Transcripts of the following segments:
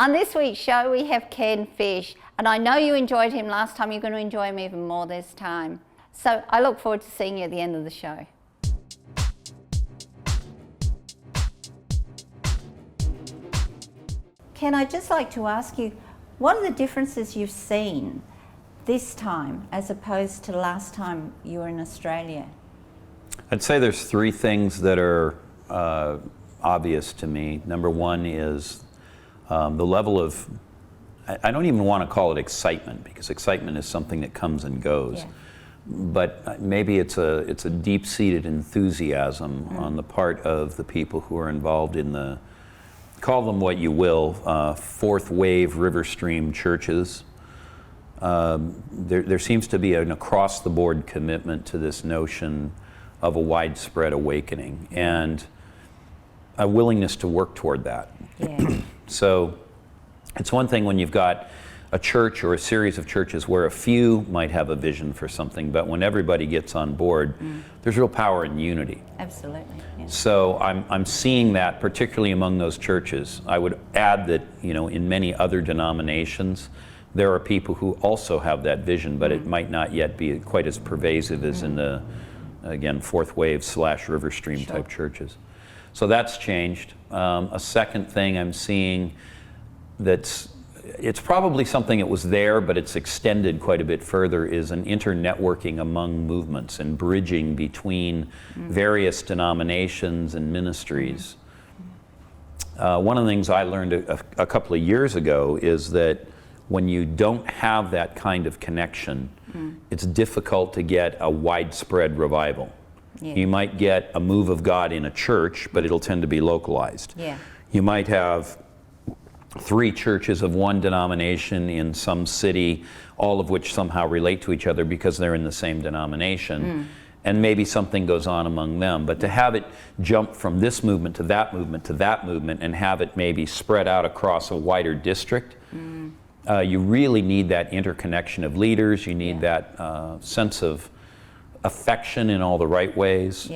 On this week's show, we have Ken Fish, and I know you enjoyed him last time. You're going to enjoy him even more this time. So I look forward to seeing you at the end of the show. Ken, I'd just like to ask you, what are the differences you've seen this time as opposed to last time you were in Australia? I'd say there's three things that are obvious to me. Number one is the level of, I don't even want to call it excitement, because excitement is something that comes and goes. Yeah. But maybe it's a deep-seated enthusiasm on the part of the people who are involved in the, call them what you will, fourth wave river stream churches. There seems to be an across-the-board commitment to this notion of a widespread awakening and a willingness to work toward that. Yeah. So it's one thing when you've got a church or a series of churches where a few might have a vision for something, but when everybody gets on board, there's real power in unity. Absolutely. Yeah. So I'm seeing that particularly among those churches. I would add that, in many other denominations, there are people who also have that vision, but it might not yet be quite as pervasive as in the, again, fourth wave / river stream type churches. So that's changed. A second thing I'm seeing it's probably something that was there, but it's extended quite a bit further, is an internetworking among movements and bridging between various denominations and ministries. One of the things I learned a couple of years ago is that when you don't have that kind of connection, it's difficult to get a widespread revival. Yeah. You might get a move of God in a church, but it'll tend to be localized. Yeah. You might have 3 churches of one denomination in some city, all of which somehow relate to each other because they're in the same denomination. And maybe something goes on among them. But to have it jump from this movement to that movement to that movement and have it maybe spread out across a wider district, you really need that interconnection of leaders. You need that sense of affection in all the right ways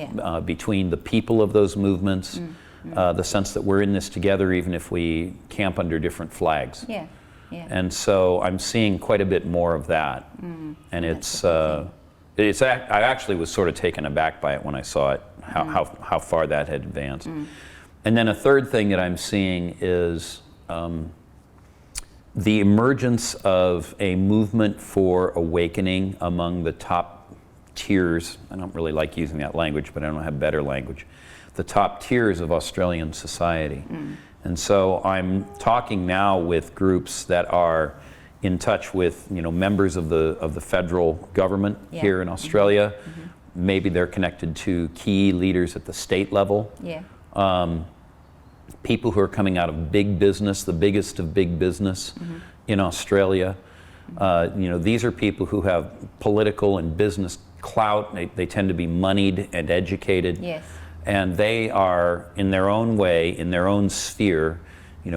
between the people of those movements. The sense that we're in this together even if we camp under different flags. Yeah. Yeah. And so I'm seeing quite a bit more of that. And I actually was sort of taken aback by it when I saw it, how far that had advanced. And then a third thing that I'm seeing is the emergence of a movement for awakening among the top tiers. I don't really like using that language, but I don't have better language. The top tiers of Australian society. And so I'm talking now with groups that are in touch with members of the federal government here in Australia. Maybe they're connected to key leaders at the state level. People who are coming out of big business, the biggest of big business in Australia. These are people who have political and business clout. They tend to be moneyed and educated. Yes. And they are, in their own way, in their own sphere,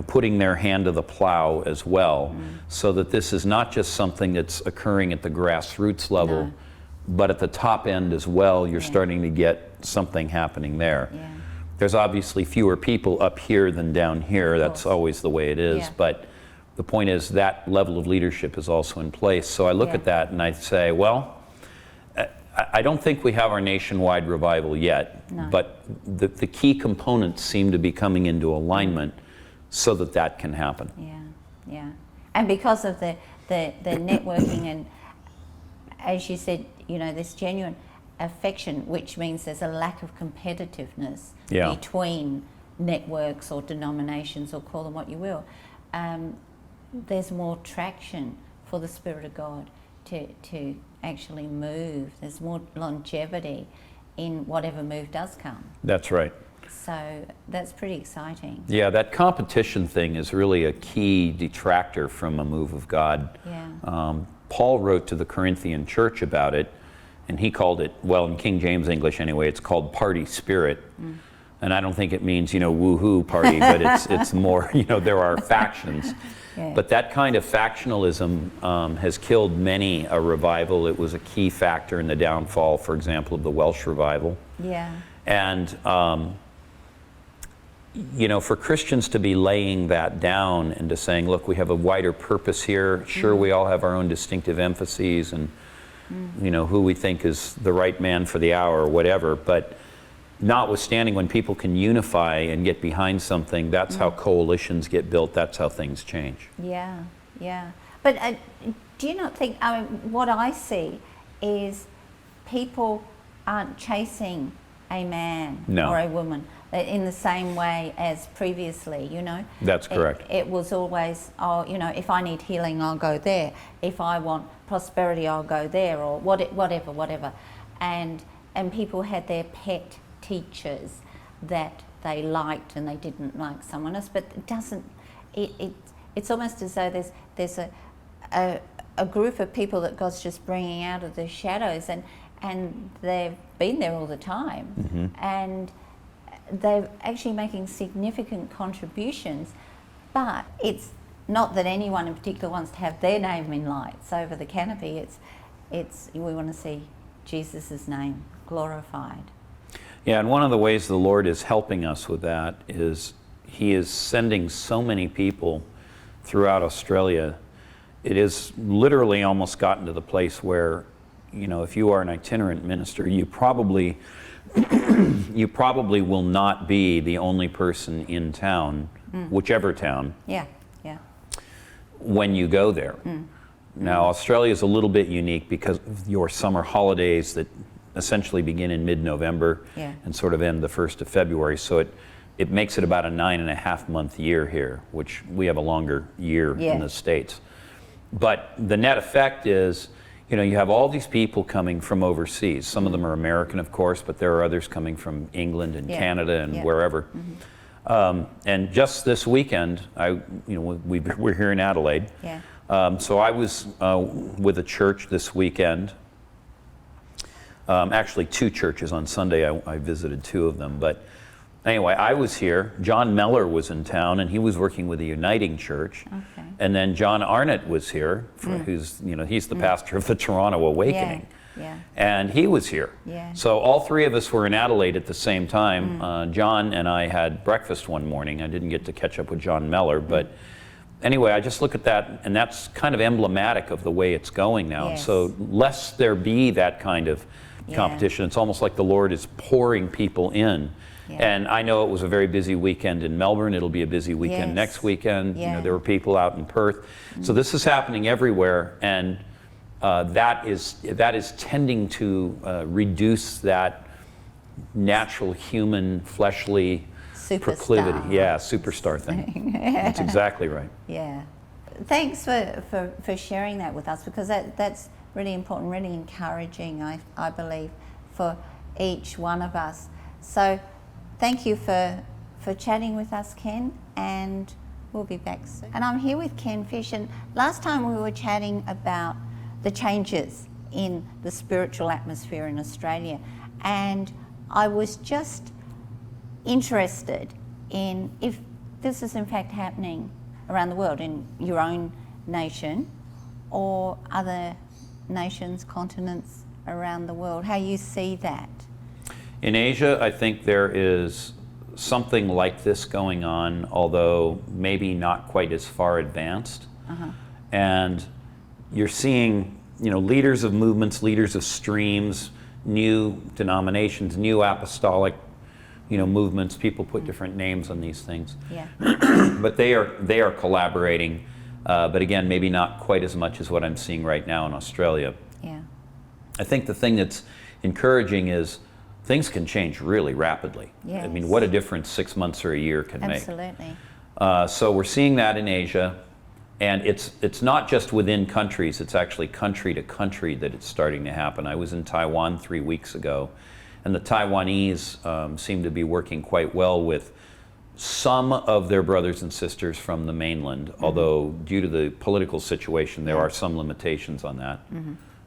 putting their hand to the plow as well, so that this is not just something that's occurring at the grassroots level, but at the top end as well. You're starting to get something happening there. There's obviously fewer people up here than down here. That's always the way it is. But the point is that level of leadership is also in place. So I look at that and I say, well, I don't think we have our nationwide revival yet, but the key components seem to be coming into alignment so that can happen. Yeah. And because of the networking and, as you said, this genuine affection, which means there's a lack of competitiveness between networks or denominations, or call them what you will. There's more traction for the Spirit of God to actually move. There's more longevity in whatever move does come. That's right. So that's pretty exciting. Yeah, that competition thing is really a key detractor from a move of God. Paul wrote to the Corinthian church about it, and he called it, well, in King James English anyway, it's called party spirit. And I don't think it means, woohoo party, but it's more, there are factions. But that kind of factionalism has killed many a revival. It was a key factor in the downfall, for example, of the Welsh revival. And you know, for Christians to be laying that down and to saying, look, we have a wider purpose here. Sure, we all have our own distinctive emphases and, you know, who we think is the right man for the hour or whatever. But notwithstanding, when people can unify and get behind something, that's how coalitions get built. That's how things change. Yeah, yeah. But do you not think, I mean, what I see is people aren't chasing a man or a woman in the same way as previously, you know? That's correct. It was always, oh, you know, if I need healing, I'll go there. If I want prosperity, I'll go there, or whatever. And people had their pet teachers that they liked and they didn't like someone else. But it doesn't, it's almost as though there's a group of people that God's just bringing out of the shadows, and they've been there all the time, and they're actually making significant contributions, but it's not that anyone in particular wants to have their name in lights over the canopy. It's we want to see Jesus' name glorified. Yeah, and one of the ways the Lord is helping us with that is He is sending so many people throughout Australia. It is literally almost gotten to the place where, you know, if you are an itinerant minister, you probably will not be the only person in town, whichever town. Yeah. When you go there. Now, Australia is a little bit unique because of your summer holidays that essentially begin in mid-November and sort of end the 1st of February. So it makes it about a 9.5-month year here, which we have a longer year in the States. But the net effect is, you know, you have all these people coming from overseas. Some of them are American, of course, but there are others coming from England and Canada and wherever. And just this weekend, we're here in Adelaide. So I was with a church this weekend. Actually, 2 churches on Sunday. I visited 2 of them. But anyway, I was here. John Meller was in town, and he was working with the Uniting Church. Okay. And then John Arnott was here, who's, you know, he's the pastor of the Toronto Awakening. And he was here. So all 3 of us were in Adelaide at the same time. John and I had breakfast one morning. I didn't get to catch up with John Meller, but anyway, I just look at that, and that's kind of emblematic of the way it's going now. So lest there be that kind of competition, it's almost like the Lord is pouring people in. And I know it was a very busy weekend in Melbourne. It'll be a busy weekend next weekend. You know, there were people out in Perth. So this is happening everywhere, and that is tending to reduce that natural human fleshly proclivity. Superstar thing. That's exactly right. Thanks for sharing that with us, because that's really important, really encouraging, I believe, for each one of us. So thank you for chatting with us, Ken, and we'll be back soon. And I'm here with Ken Fish, and last time we were chatting about the changes in the spiritual atmosphere in Australia, and I was just interested in if this is in fact happening around the world, in your own nation or other nations, continents around the world, how you see that. In Asia, I think there is something like this going on, although maybe not quite as far advanced. And you're seeing, you know, leaders of movements, leaders of streams, new denominations, new apostolic, you know, movements. People put different names on these things. But they are collaborating. But again, maybe not quite as much as what I'm seeing right now in Australia. I think the thing that's encouraging is things can change really rapidly. I mean, what a difference 6 months or a year can make. Absolutely. So we're seeing that in Asia, and it's not just within countries, it's actually country to country that it's starting to happen. I was in Taiwan 3 weeks ago, and the Taiwanese seem to be working quite well with some of their brothers and sisters from the mainland, although due to the political situation, there are some limitations on that.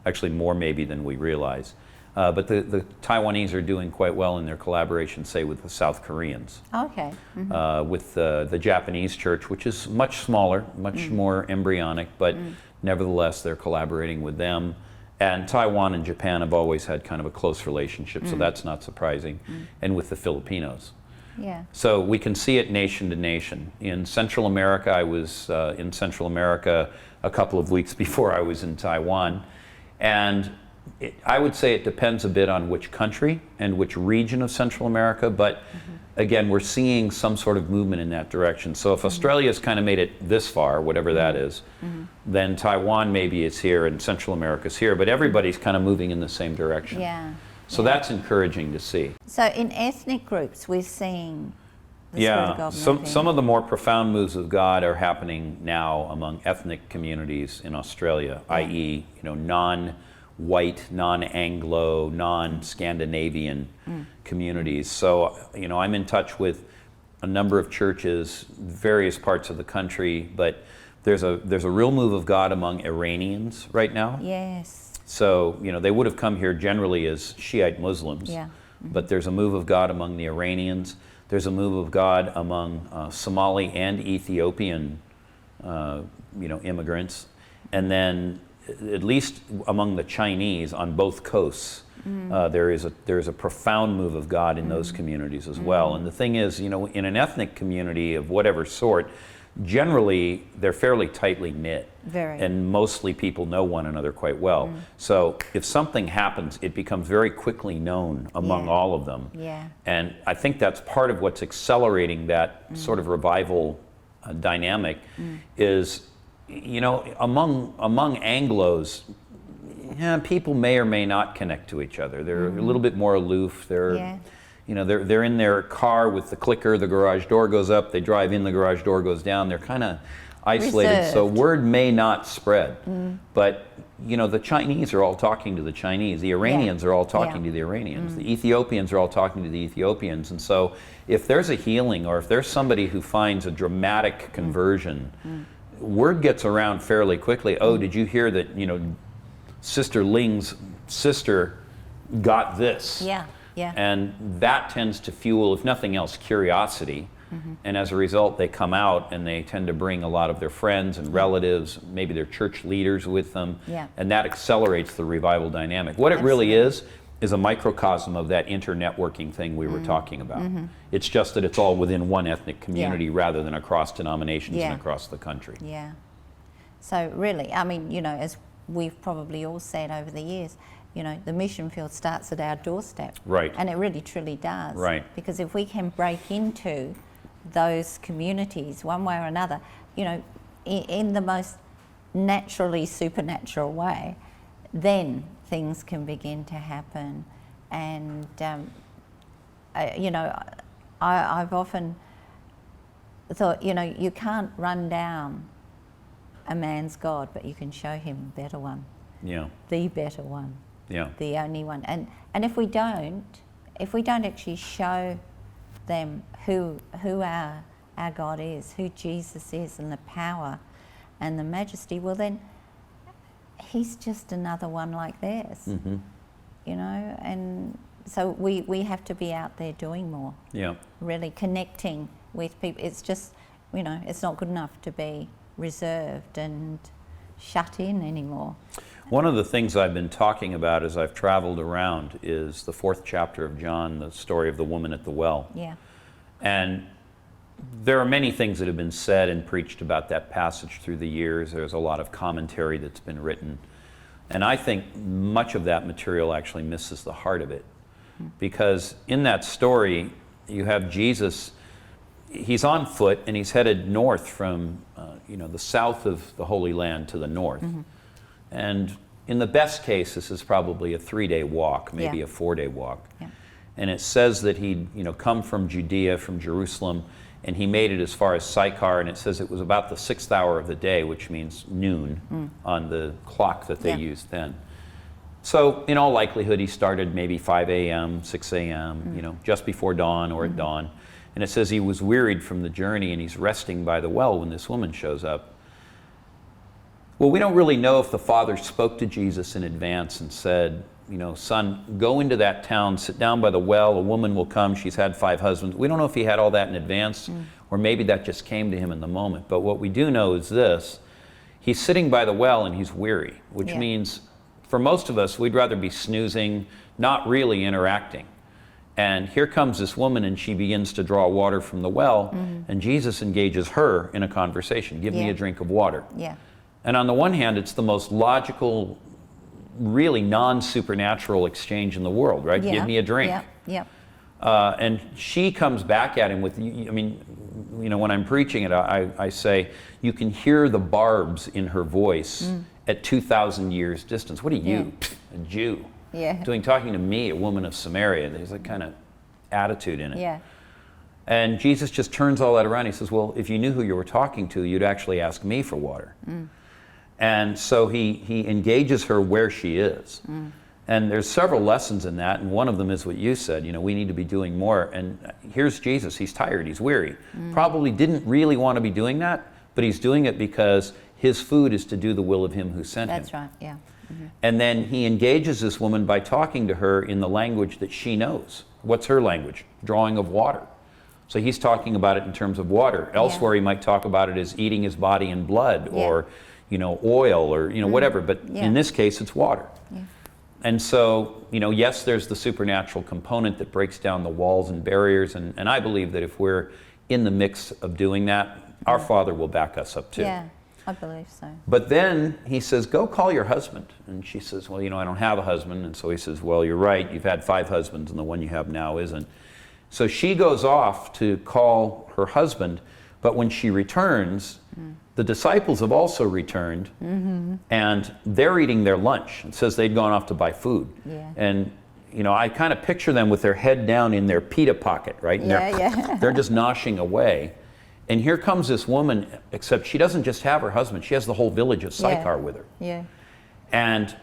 Actually, more maybe than we realize. But the Taiwanese are doing quite well in their collaboration, say, with the South Koreans. With the Japanese church, which is much smaller, much more embryonic, but nevertheless, they're collaborating with them. And Taiwan and Japan have always had kind of a close relationship, so that's not surprising. And with the Filipinos. Yeah. So we can see it nation to nation. In Central America, I was in Central America a couple of weeks before I was in Taiwan. And I would say it depends a bit on which country and which region of Central America, but again, we're seeing some sort of movement in that direction. So if Australia's kind of made it this far, whatever that is, then Taiwan maybe is here and Central America's here, but everybody's kind of moving in the same direction. Yeah. So that's encouraging to see. So in ethnic groups, we're seeing the Spirit of God moving. Some of the more profound moves of God are happening now among ethnic communities in Australia, i.e., non-white, non-Anglo, non-Scandinavian communities. So, I'm in touch with a number of churches, various parts of the country, but there's a real move of God among Iranians right now. Yes. So, they would have come here generally as Shiite Muslims, but there's a move of God among the Iranians. There's a move of God among Somali and Ethiopian, immigrants, and then at least among the Chinese on both coasts, there is a profound move of God in those communities as well. And the thing is, in an ethnic community of whatever sort, generally they're fairly tightly knit. Very. And mostly people know one another quite well. So if something happens, it becomes very quickly known among all of them. Yeah. And I think that's part of what's accelerating that sort of revival dynamic is, among Anglos, people may or may not connect to each other. They're a little bit more aloof. They're they're in their car with the clicker, the garage door goes up, they drive in, the garage door goes down. They're kind of isolated, reserved. So word may not spread. But, the Chinese are all talking to the Chinese. The Iranians are all talking to the Iranians. The Ethiopians are all talking to the Ethiopians. And so if there's a healing or if there's somebody who finds a dramatic conversion, word gets around fairly quickly. Oh, did you hear that, Sister Ling's sister got this? Yeah. Yeah. And that tends to fuel, if nothing else, curiosity. And as a result, they come out and they tend to bring a lot of their friends and relatives, maybe their church leaders with them. Yeah. And that accelerates the revival dynamic. What it really is a microcosm of that inter-networking thing we were talking about. It's just that it's all within one ethnic community rather than across denominations and across the country. Yeah. So really, as we've probably all said over the years, the mission field starts at our doorstep. Right. And it really truly does. Right. Because if we can break into those communities one way or another, in the most naturally supernatural way, then things can begin to happen. And, I've often thought, you can't run down a man's God, but you can show him a better one. Yeah. The better one. Yeah. The only one. And if we don't actually show them who our God is, who Jesus is, and the power and the majesty, well then he's just another one like theirs. And so we have to be out there doing more. Yeah. Really connecting with people. It's just, it's not good enough to be reserved and shut in anymore. One of the things I've been talking about as I've traveled around is the 4th chapter of John, the story of the woman at the well. Yeah. And there are many things that have been said and preached about that passage through the years. There's a lot of commentary that's been written. And I think much of that material actually misses the heart of it. Because in that story, you have Jesus, he's on foot and he's headed north from the south of the Holy Land to the north. And in the best case, this is probably a 3-day walk, maybe a 4-day walk. Yeah. And it says that he'd come from Judea, from Jerusalem, and he made it as far as Sychar, and it says it was about the 6th hour of the day, which means noon on the clock that they used then. So in all likelihood, he started maybe 5 a.m., 6 a.m., just before dawn or at dawn. And it says he was wearied from the journey and he's resting by the well when this woman shows up. Well, we don't really know if the father spoke to Jesus in advance and said, son, go into that town, sit down by the well, a woman will come, she's had 5 husbands. We don't know if he had all that in advance, or maybe that just came to him in the moment. But what we do know is this, he's sitting by the well and he's weary, which means for most of us, we'd rather be snoozing, not really interacting. And here comes this woman, and she begins to draw water from the well, and Jesus engages her in a conversation. Give me a drink of water. Yeah. And on the one hand, it's the most logical, really non-supernatural exchange in the world, right? Yeah. Give me a drink. Yeah. And she comes back at him with, I mean, you know, when I'm preaching it, I say, you can hear the barbs in her voice at 2,000 years distance. What are you, a Jew? Yeah. Talking to me, a woman of Samaria. There's a kind of attitude in it. Yeah. And Jesus just turns all that around. He says, well, if you knew who you were talking to, you'd actually ask me for water. And so he engages her where she is. And there's several lessons in that, and one of them is what you said, you know, we need to be doing more. And here's Jesus, he's tired, he's weary. Probably didn't really want to be doing that, but he's doing it because his food is to do the will of him who sent him. That's right, yeah. And then he engages this woman by talking to her in the language that she knows. What's her language? Drawing of water. So he's talking about it in terms of water. Elsewhere he might talk about it as eating his body and blood, or, you know, oil, or, you know, whatever. But in this case, it's water. And so, you know, yes, there's the supernatural component that breaks down the walls and barriers. And I believe that if we're in the mix of doing that, our Father will back us up too. Yeah, I believe so. But then he says, go call your husband. And she says, well, you know, I don't have a husband. And so he says, well, you're right. You've had 5 husbands and the one you have now isn't. So she goes off to call her husband. But when she returns, the disciples have also returned, and they're eating their lunch. It says they'd gone off to buy food. And, you know, I kind of picture them with their head down in their pita pocket, right? And they're just noshing away. And here comes this woman, except she doesn't just have her husband, she has the whole village of Sychar with her. And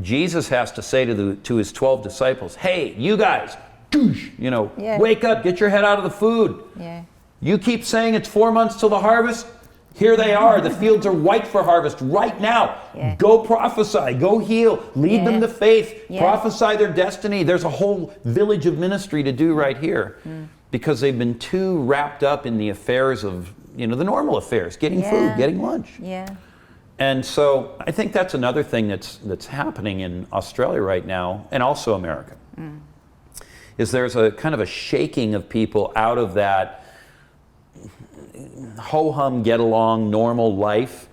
Jesus has to say to his 12 disciples, hey, you guys, you know, wake up, get your head out of the food. You keep saying it's 4 months till the harvest. Here they are. The fields are white for harvest right now. Go prophesy. Go heal. Lead them to faith. Prophesy their destiny. There's a whole village of ministry to do right here. Because they've been too wrapped up in the affairs of, you know, the normal affairs, getting food, getting lunch. And so I think that's another thing that's happening in Australia right now, and also America, is there's a kind of a shaking of people out of that ho-hum, get along, normal life,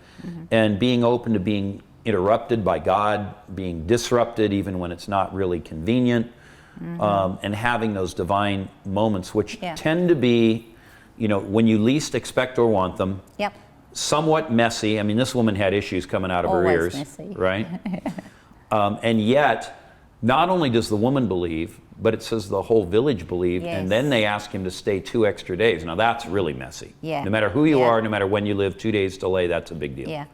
and being open to being interrupted by God, being disrupted even when it's not really convenient, and having those divine moments, which tend to be, you know, when you least expect or want them, somewhat messy. I mean, this woman had issues coming out of her ears, messy. Right? And yet, not only does the woman believe, but it says the whole village believed, and then they ask him to stay 2 extra days. Now that's really messy. No matter who you are, no matter when you live, 2 days delay, that's a big deal.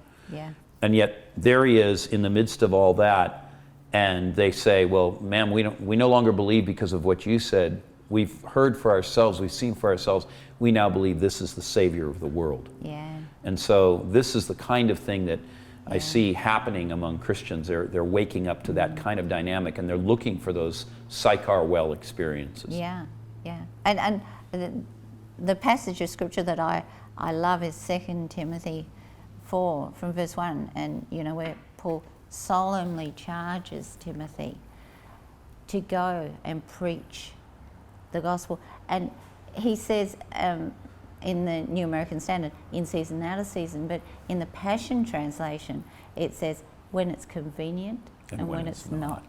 And yet there he is in the midst of all that, and they say, well, ma'am, we no longer believe because of what you said. We've heard for ourselves, we've seen for ourselves. We now believe this is the Savior of the world. And so this is the kind of thing that I see happening among Christians. They're waking up to that kind of dynamic, and they're looking for those Sychar well experiences. And the passage of scripture that I love is 2 Timothy 4 from verse 1, and you know, where Paul solemnly charges Timothy to go and preach the gospel. And he says, in the New American Standard, in season, out of season, but in the Passion Translation, it says when it's convenient and when it's not.